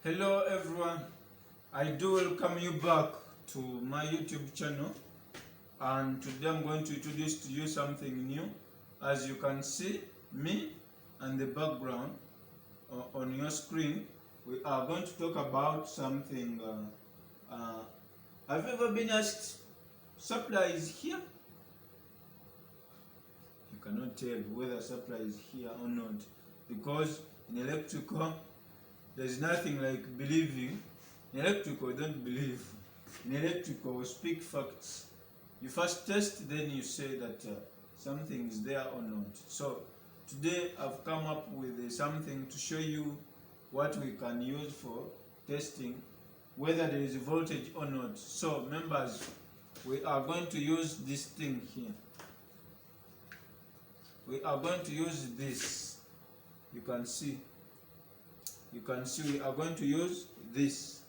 Hello everyone, I do welcome you back to my YouTube channel, and today I'm going to introduce to you something new. As you can see me and the background on your screen, we are going to talk about something. Have you ever been asked, supply is here? You cannot tell whether supply is here or not, because in electrical there's nothing like believing. In electrical, don't believe. In electrical, we speak facts. You first test, then you say that something is there or not. So today I've come up with something to show you what we can use for testing whether there is voltage or not. So members, we are going to use this thing here. We are going to use this. You can see we are going to use this.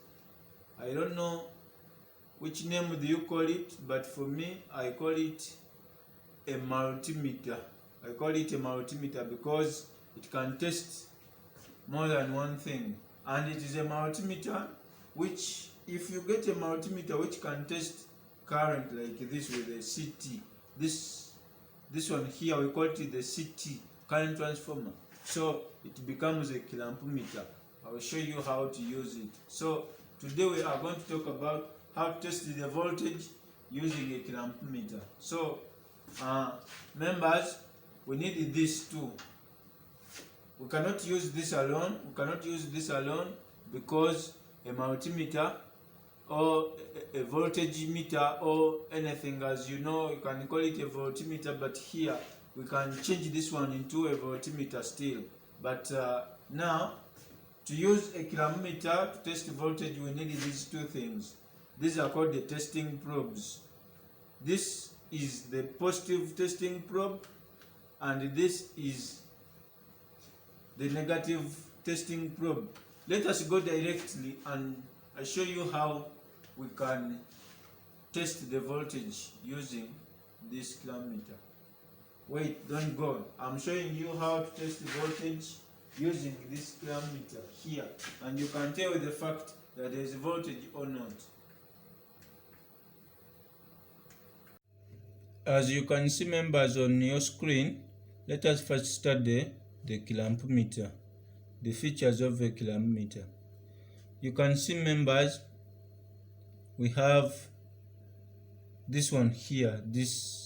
I don't know which name do you call it, but for me I call it a multimeter. I call it a multimeter because it can test more than one thing, and it is a multimeter which, if you get a multimeter which can test current like this with a CT, this one here, we call it the CT, current transformer, so it becomes a clampmeter. I will show you how to use it. So today we are going to talk about how to test the voltage using a clampmeter. So members, we need this too. We cannot use this alone. Because a multimeter or a voltage meter or anything, as you know, you can call it a voltmeter, but here we can change this one into a voltmeter still. But now, to use a clampmeter to test voltage, we need these two things. These are called the testing probes. This is the positive testing probe, and this is the negative testing probe. Let us go directly and I show you how we can test the voltage using this clampmeter. Wait, don't go. I'm showing you how to test the voltage using this clampmeter here, and you can tell the fact that there is voltage or not. As you can see, members, on your screen, let us first study the clampmeter, the features of a clampmeter. You can see, members, we have this one here. This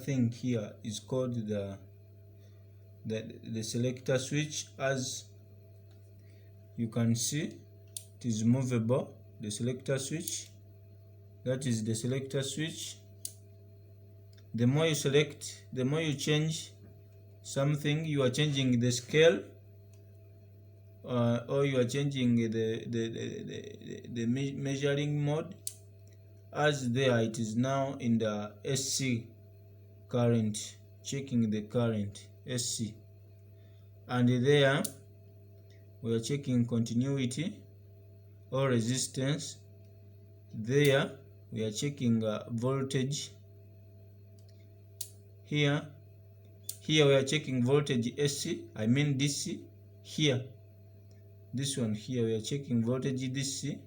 thing here is called the selector switch. As you can see, it is movable. The selector switch, that is the selector switch. The more you select, the more you change something. You are changing the scale, or you are changing the measuring mode. As there, it is now in the SC current, checking the current SC, and there we are checking continuity or resistance. There we are checking voltage. Here we are checking voltage SC, I mean DC. Here, this one here, we are checking voltage DC.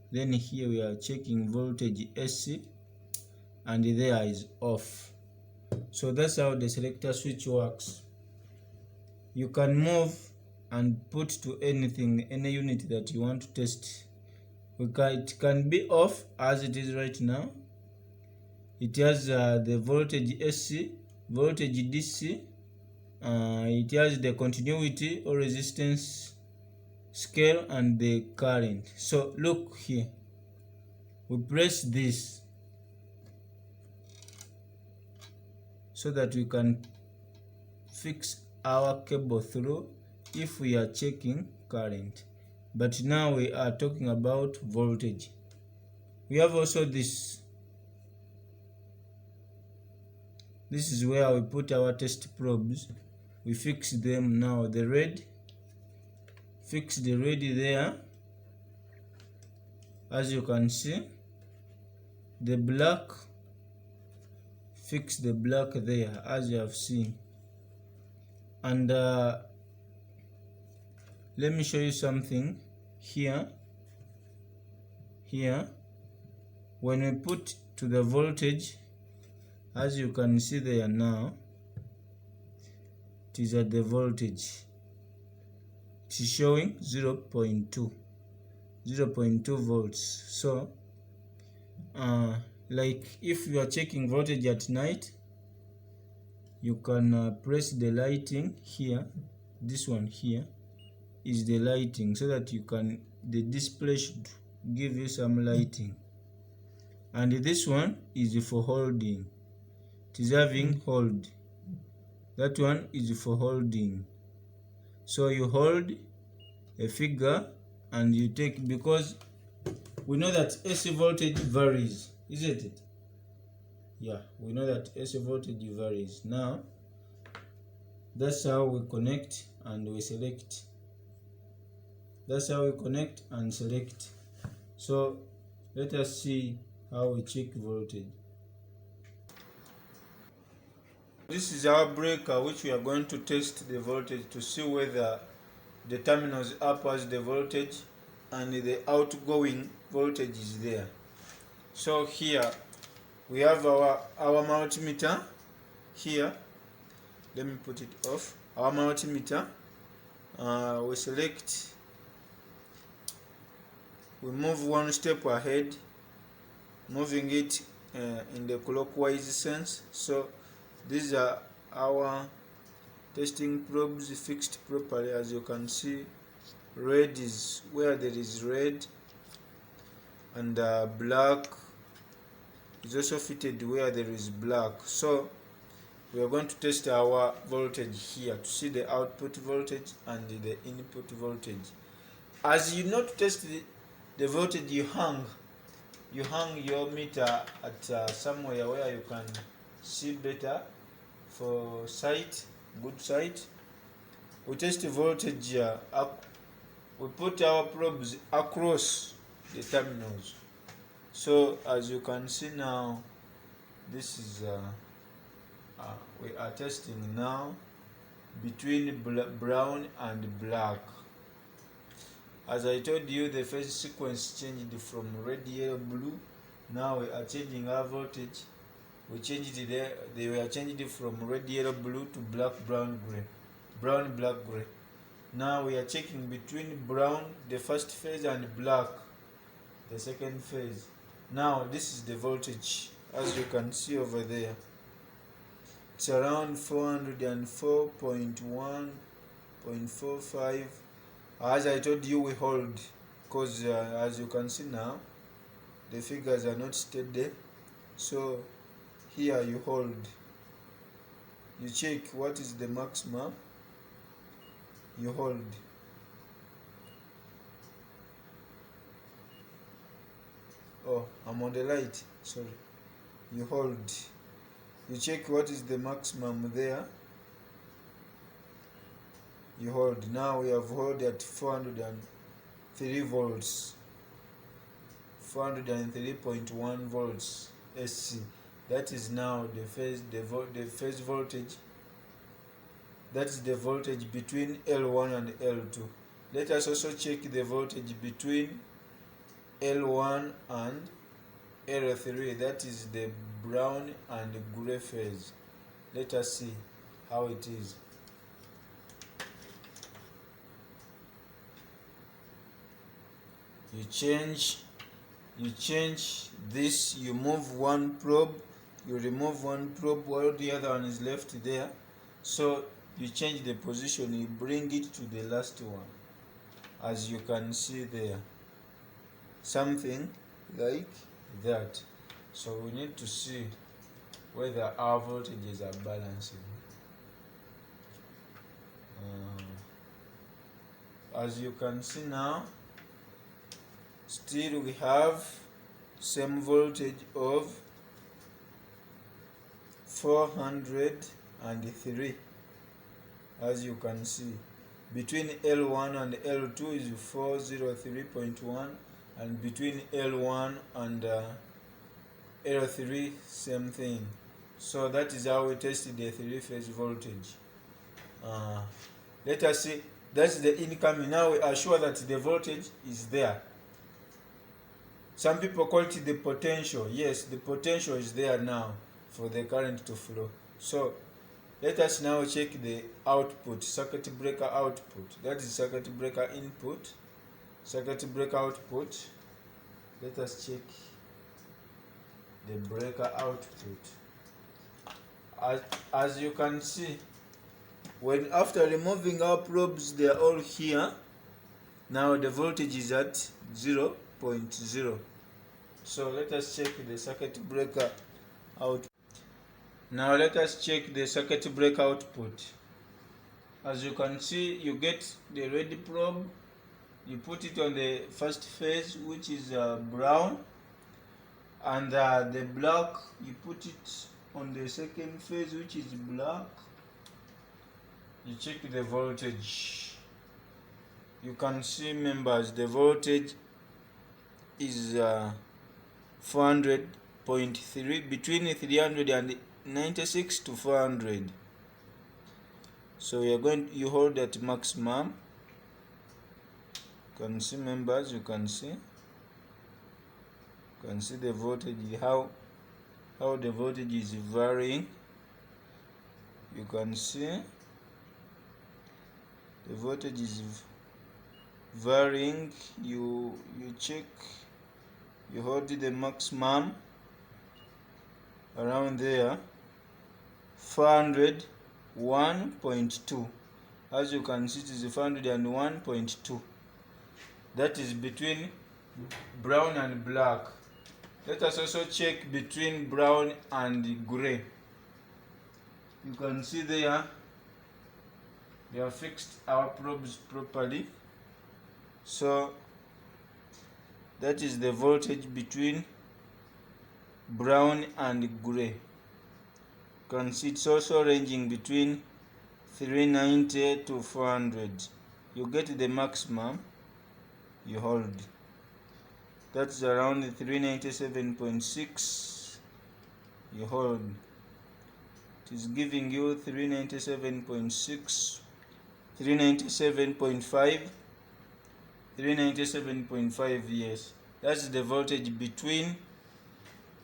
Then here we are checking voltage SC, and there is off. So that's how the selector switch works. You can move and put to anything, any unit that you want to test. It can be off as it is right now. It has the voltage SC, voltage DC, it has the continuity or resistance scale, and the current. So look here, we press this so that we can fix our cable through if we are checking current. But now we are talking about voltage. We have also this. This is where we put our test probes. We fix them now. The red, fix the red there, as you can see. The black, fix the black there, as you have seen. And let me show you something. here, when we put to the voltage, as you can see there now, it is at the voltage. It is showing 0.2 volts. So like if you are checking voltage at night, you can press the lighting here. This one here is the lighting, so that the display should give you some lighting. And this one is for holding. It is having hold. That one is for holding. So you hold a figure and you take, because we know that AC voltage varies, isn't it? Yeah, we know that AC voltage varies. Now that's how we connect and we select. That's how we connect and select. So let us see how we check voltage. This is our breaker, which we are going to test the voltage to see whether the terminals up as the voltage and the outgoing voltage is there. So here we have our multimeter here. Let me put it off. Our multimeter, we select, we move one step ahead, moving it in the clockwise sense. So these are our testing probes fixed properly. As you can see, red is where there is red, and black is also fitted where there is black. So we are going to test our voltage here to see the output voltage and the input voltage. As you know, to test the voltage, you hang your meter at somewhere where you can see better for sight, good sight. We test the voltage here. We put our probes across the terminals. So as you can see now, this is we are testing now between brown and black. As I told you, the phase sequence changed from red, yellow, blue. Now we are changing our voltage. We changed it there. They were changed from red, yellow, blue to black, brown, gray. Brown, black, gray. Now we are checking between brown, the first phase, and black, the second phase. Now this is the voltage, as you can see over there. It's around 404.1.45. As I told you, we hold, because as you can see now, the figures are not steady. So here you hold, you check what is the maximum, you hold. Oh, I'm on the light, sorry. You hold, you check what is the maximum there, you hold. Now we have held at 403 volts, 403.1 volts SC. That is now the phase voltage. That is the voltage between L1 and L2. Let us also check the voltage between L1 and L3. That is the brown and gray phase. Let us see how it is. You change this, you move one probe, you remove one probe while the other one is left there. So you change the position, you bring it to the last one, as you can see there, something like that. So we need to see whether our voltages are balancing. As you can see now, still we have same voltage of 403. As you can see, between L1 and L2 is 403.1, and between L1 and L3 same thing. So that is how we tested the three-phase voltage. Let us see. That's the incoming. Now we are sure that the voltage is there. Some people call it the potential. Yes, the potential is there now for the current to flow. So let us now check the output, circuit breaker output. That is circuit breaker input, circuit breaker output. Let us check the breaker output. As you can see, when after removing our probes, they are all here. Now the voltage is at 0.0. So let us check the circuit breaker output. Now let us check the circuit breaker output. As you can see, you get the red probe, you put it on the first phase, which is brown, and the black, you put it on the second phase, which is black. You check the voltage. You can see, members, the voltage is 400.3, between 396 to 400. So you hold at maximum. You can see, members, you can see the voltage, how the voltage is varying. You can see the voltage is varying. You check, you hold the maximum around there, 401.2. As you can see, it is 401.2. That is between brown and black. Let us also check between brown and gray. You can see there, they have fixed our probes properly. So that is the voltage between brown and gray. You can see it's also ranging between 390 to 400. You get the maximum, you hold. That's around 397.6. You hold. It is giving you 397.6, 397.5, 397.5. Yes, that's the voltage between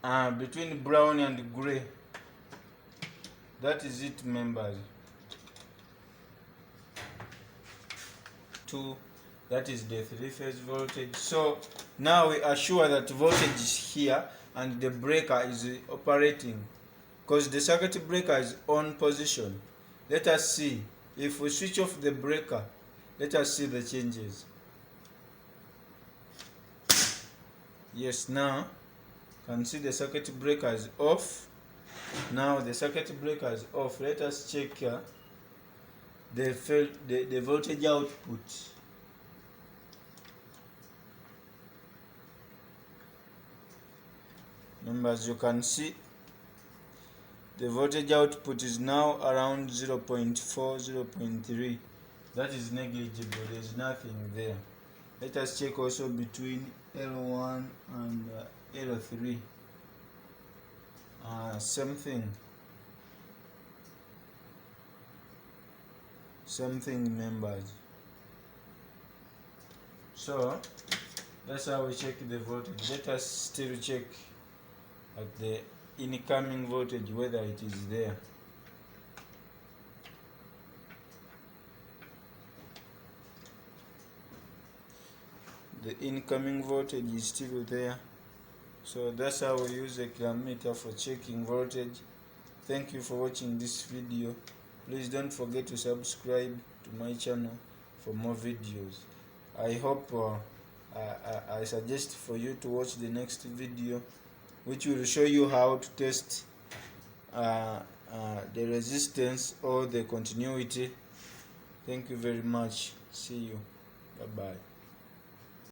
brown and gray. That is it, members. That is the three-phase voltage. So now we are sure that voltage is here and the breaker is operating, because the circuit breaker is on position. Let us see. If we switch off the breaker, let us see the changes. Yes, now you can see the circuit breaker is off. Now the circuit breaker is off. Let us check the voltage output. As you can see, the voltage output is now around 0.4, 0.3. That is negligible. There is nothing there. Let us check also between L1 and L3. Same thing, members. So that's how we check the voltage. Let us still check at the incoming voltage whether it is there. The incoming voltage is still there. So that's how we use a Clampmeter for checking voltage. Thank you for watching this video. Please don't forget to subscribe to my channel for more videos. I hope I suggest for you to watch the next video, which will show you how to test the resistance or the continuity. Thank you very much. See you. Bye bye.